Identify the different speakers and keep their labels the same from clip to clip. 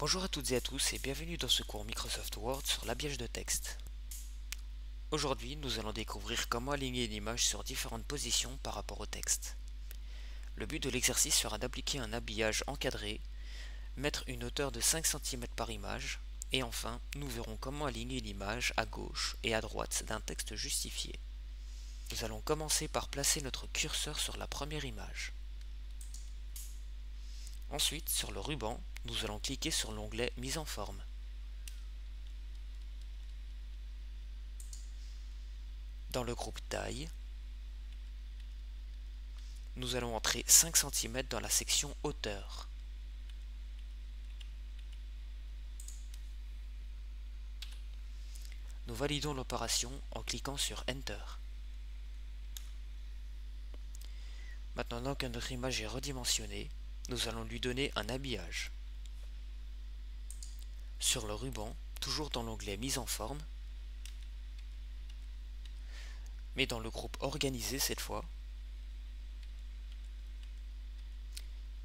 Speaker 1: Bonjour à toutes et à tous et bienvenue dans ce cours Microsoft Word sur l'habillage de texte. Aujourd'hui, nous allons découvrir comment aligner une image sur différentes positions par rapport au texte. Le but de l'exercice sera d'appliquer un habillage encadré, mettre une hauteur de 5 cm par image, et enfin, nous verrons comment aligner l'image à gauche et à droite d'un texte justifié. Nous allons commencer par placer notre curseur sur la première image. Ensuite, sur le ruban, nous allons cliquer sur l'onglet Mise en forme. Dans le groupe Taille, nous allons entrer 5 cm dans la section Hauteur. Nous validons l'opération en cliquant sur Enter. Maintenant que notre image est redimensionnée, nous allons lui donner un habillage. Sur le ruban, toujours dans l'onglet Mise en forme, mais dans le groupe Organisé cette fois,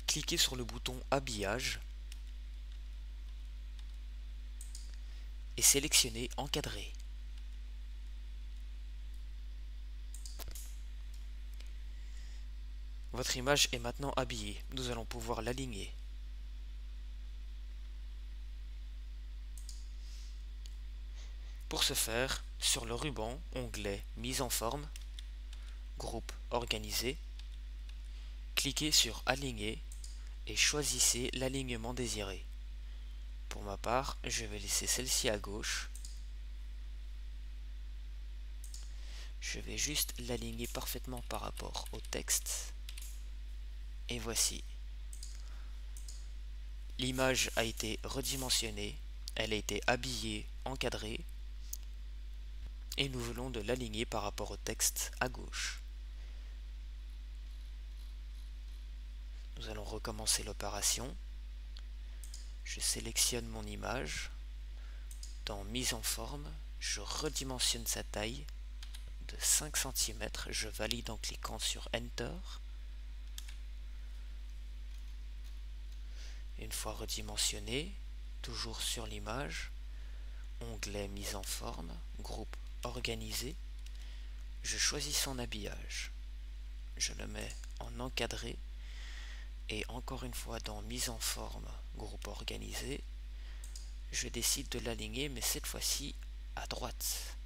Speaker 1: cliquez sur le bouton Habillage et sélectionnez Encadrer. Votre image est maintenant habillée, nous allons pouvoir l'aligner. Pour ce faire, sur le ruban, onglet Mise en forme, groupe Organisé, cliquez sur Aligner et choisissez l'alignement désiré. Pour ma part, je vais laisser celle-ci à gauche. Je vais juste l'aligner parfaitement par rapport au texte. Et voici. L'image a été redimensionnée, elle a été habillée, encadrée, et nous voulons de l'aligner par rapport au texte à gauche. Nous allons recommencer l'opération. Je sélectionne mon image. Dans Mise en forme, je redimensionne sa taille de 5 cm. Je valide en cliquant sur Enter. Une fois redimensionné, toujours sur l'image, onglet Mise en forme, groupe Organisé, je choisis son habillage. Je le mets en encadré et encore une fois dans Mise en forme, groupe Organisé, je décide de l'aligner mais cette fois-ci à droite.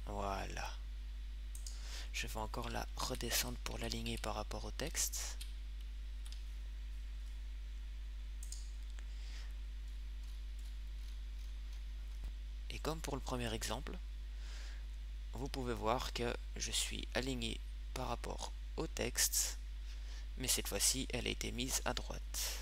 Speaker 1: Voilà. Je vais encore la redescendre pour l'aligner par rapport au texte. Et comme pour le premier exemple, vous pouvez voir que je suis aligné par rapport au texte, mais cette fois-ci elle a été mise à droite.